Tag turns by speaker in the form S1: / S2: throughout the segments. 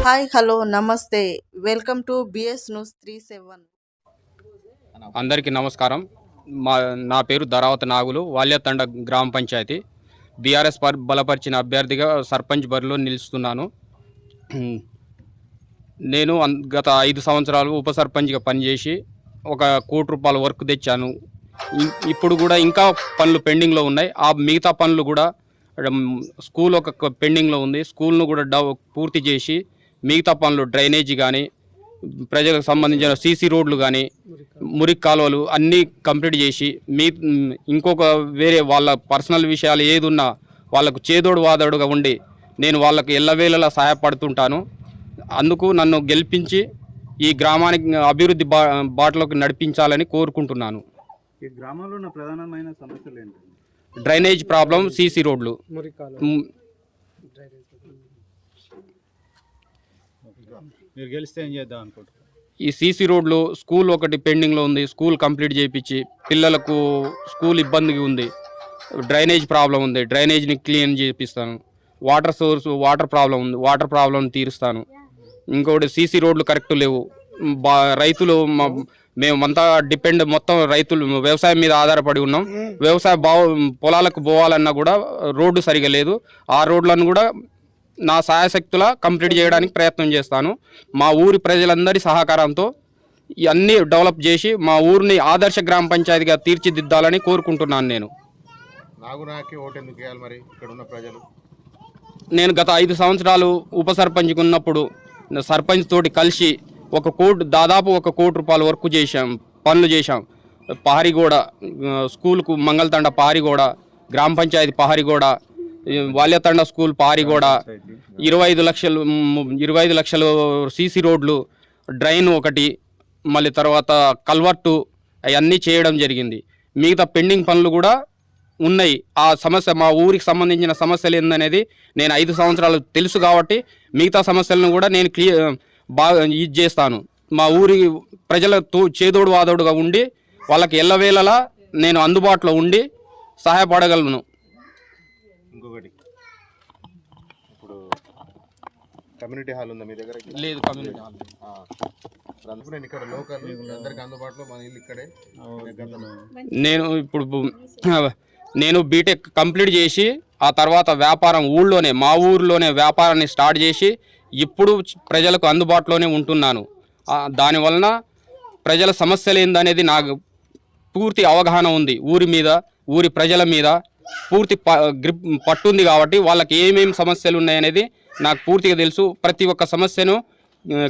S1: Hi hello నమస్తే welcome to BS news 37.
S2: అందరికీ నమస్కారం. నా పేరు ధరావత నాగులు, వాల్యతండ గ్రామ పంచాయతీ. బీఆర్ఎస్ బలపరిచిన అభ్యర్థిగా సర్పంచ్ బరిలో నిలుస్తున్నాను. నేను గత 5 సంవత్సరాలు ఉప సర్పంచ్గా పనిచేసి ₹1 కోటి వర్క్ తెచ్చాను. ఇప్పుడు కూడా ఇంకా పనులు పెండింగ్లో ఉన్నాయి. ఆ మిగతా పనులు కూడా స్కూల్ ఒక పెండింగ్లో ఉంది. స్కూల్ను కూడా పూర్తి చేసి మిగతా పనులు డ్రైనేజీ కానీ, ప్రజలకు సంబంధించిన సీసీ రోడ్లు కానీ, మురికి కాలువలు అన్నీ కంప్లీట్ చేసి ఇంకొక వేరే వాళ్ళ పర్సనల్ విషయాలు ఏది ఉన్నా వాళ్ళకు చేదోడు వాదోడుగా ఉండి నేను వాళ్ళకు ఎల్లవేళలా సహాయపడుతుంటాను. అందుకు నన్ను గెలిపించి ఈ గ్రామానికి అభివృద్ధి బాటలోకి నడిపించాలని కోరుకుంటున్నాను.
S3: ఈ గ్రామంలో ఉన్న ప్రధానమైన సమస్యలు ఏంటి?
S2: డ్రైనేజ్ ప్రాబ్లం, సీసీ రోడ్లు.
S3: మీరు గెలిస్తే ఏం చేద్దాం అనుకుంటున్నారు?
S2: ఈ సీసీ రోడ్లు, స్కూల్ ఒకటి పెండింగ్లో ఉంది. స్కూల్ కంప్లీట్ చేయించి పిల్లలకు స్కూల్ ఇబ్బందిగా ఉంది. డ్రైనేజ్ ప్రాబ్లం ఉంది, డ్రైనేజ్ని క్లీన్ చేపిస్తాను. వాటర్ ప్రాబ్లం ఉంది, వాటర్ ప్రాబ్లం తీరుస్తాను. ఇంకొకటి సీసీ రోడ్లు కరెక్ట్ లేవు. రైతులు మేమంతా డిపెండ్, మొత్తం రైతులు వ్యవసాయం మీద ఆధారపడి ఉన్నాం. పొలాలకు పోవాలన్నా కూడా రోడ్డు సరిగా లేదు. ఆ రోడ్లను కూడా నా సాయశక్తులా కంప్లీట్ చేయడానికి ప్రయత్నం చేస్తాను. మా ఊరి ప్రజలందరి సహకారంతో ఇవన్నీ డెవలప్ చేసి మా ఊరిని ఆదర్శ గ్రామ పంచాయతీగా తీర్చిదిద్దాలని కోరుకుంటున్నాను. నేను గత 5 సంవత్సరాలు ఉప సర్పంచ్గా ఉన్నప్పుడు సర్పంచ్ తోటి కలిసి దాదాపు ₹1 కోటి వర్క్ చేశాం, పనులు చేశాం. పహారిగూడ స్కూల్కు మంగళతండ పహారిగూడ, గ్రామ పంచాయతీ పహారిగూడ, వాల్యతండ స్కూల్ పహారిగూడ, 25 లక్షలు సీసీ రోడ్లు, డ్రైన్ ఒకటి, మళ్ళీ తర్వాత కల్వర్టు, అవన్నీ చేయడం జరిగింది. మిగతా పెండింగ్ పనులు కూడా ఉన్నాయి. ఆ సమస్య, మా ఊరికి సంబంధించిన సమస్యలు ఏందనేది నేను 5 సంవత్సరాలు తెలుసు కాబట్టి మిగతా సమస్యలను కూడా నేను బాగా ఇది చేస్తాను. మా ఊరి ప్రజలతో చేదోడు వాదోడుగా ఉండి వాళ్ళకి ఎల్లవేళలా నేను అందుబాటులో ఉండి సహాయపడగలను.
S4: ఇంకొకటి, ఇప్పుడు కమ్యూనిటీ హాల్ ఉందా మీ దగ్గర?
S2: లేదు, కమ్యూనిటీ హాల్
S4: అందుకు నేను ఇక్కడ లోకల్ అందరికి అందుబాటులో, మన ఇల్లు ఇక్కడే.
S2: నేను బీటెక్ కంప్లీట్ చేసి ఆ తర్వాత వ్యాపారం మా ఊర్లోనే వ్యాపారాన్ని స్టార్ట్ చేసి ఇప్పుడు ప్రజలకు అందుబాటులోనే ఉంటున్నాను. దానివలన ప్రజల సమస్యలు ఏందనేది నాకు పూర్తి అవగాహన ఉంది. ఊరి మీద, ఊరి ప్రజల మీద పూర్తి పట్టుంది కాబట్టి వాళ్ళకి ఏమేమి సమస్యలు ఉన్నాయనేది నాకు పూర్తిగా తెలుసు. ప్రతి ఒక్క సమస్యను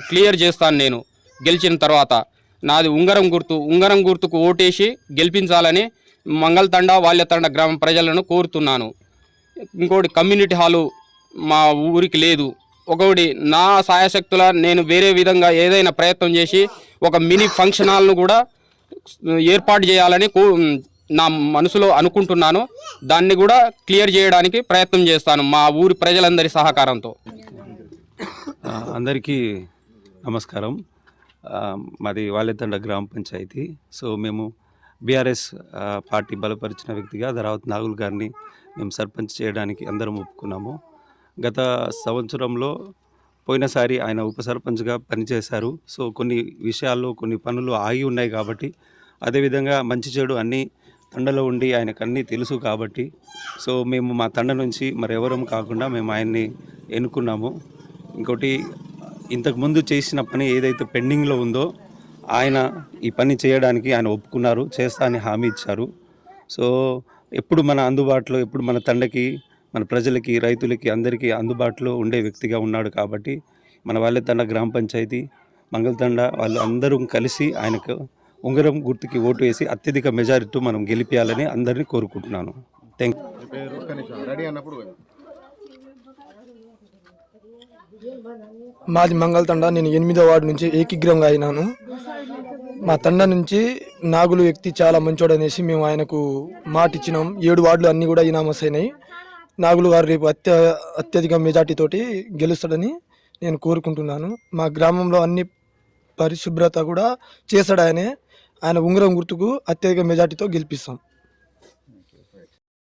S2: క్లియర్ చేస్తాను నేను గెలిచిన తర్వాత. నాది ఉంగరం గుర్తుకు ఓటేసి గెలిపించాలని మంగళతండ, వాల్యతండ గ్రామ ప్రజలను కోరుతున్నాను. ఇంకోటి, కమ్యూనిటీ హాలు మా ఊరికి లేదు. ఒకటి, నా సాయశక్తుల నేను వేరే విధంగా ఏదైనా ప్రయత్నం చేసి ఒక మినీ ఫంక్షన్ హాల్ను కూడా ఏర్పాటు చేయాలని నా మనసులో అనుకుంటున్నాను. దాన్ని కూడా క్లియర్ చేయడానికి ప్రయత్నం చేస్తాను మా ఊరి ప్రజలందరి సహకారంతో.
S5: అందరికీ నమస్కారం. మాది వాల్యతండ గ్రామ పంచాయతీ. సో మేము బీఆర్ఎస్ పార్టీ బలపరిచిన వ్యక్తిగా ధరావత్ నాగుల్ గారిని మేము సర్పంచ్ చేయడానికి అందరం ఒప్పుకున్నాము. గత సంవత్సరంలో పోయినసారి ఆయన ఉప సర్పంచ్గా పనిచేశారు. సో కొన్ని విషయాల్లో కొన్ని పనులు ఆగి ఉన్నాయి కాబట్టి, అదేవిధంగా మంచి చెడు అన్నీ తండలో ఉండి ఆయనకు అన్నీ తెలుసు కాబట్టి, సో మేము మా తండ నుంచి మరెవరం కాకుండా మేము ఆయన్ని ఎన్నుకున్నాము. ఇంకోటి, ఇంతకుముందు చేసిన పని ఏదైతే పెండింగ్లో ఉందో ఆయన ఈ పని చేయడానికి ఆయన ఒప్పుకున్నారు, చేస్తా అని హామీ ఇచ్చారు. సో ఎప్పుడు మన అందుబాటులో, ఎప్పుడు మన తండకి, మన ప్రజలకి, రైతులకి అందరికీ అందుబాటులో ఉండే వ్యక్తిగా ఉన్నాడు కాబట్టి మన వాల్యతండ గ్రామ పంచాయతీ, మంగళతండ వాళ్ళు అందరూ కలిసి ఆయనకు ఉంగరం గుర్తుకి ఓటు వేసి అత్యధిక మెజారిటీ మనం గెలిపించాలని అందరినీ కోరుకుంటున్నాను. Thank you.
S6: మాది మంగళతండ. నేను 8వ వార్డు నుంచి ఏకీగ్రంగా అయినాను. మా తండ నుంచి నాగులు వ్యక్తి చాలా మంచోడు అనేసి మేము ఆయనకు మాట ఇచ్చినాం. 7 వార్డులు అన్నీ కూడా ఇనామస్ అయినాయి. నాగులు గారు రేపు అత్యధిక మెజార్టీతోటి గెలుస్తాడని నేను కోరుకుంటున్నాను. మా గ్రామంలో అన్ని పరిశుభ్రత కూడా చేస్తాడు ఆయన ఉంగరం గుర్తుకు అత్యధిక మెజార్టీతో గెలిపిస్తాం.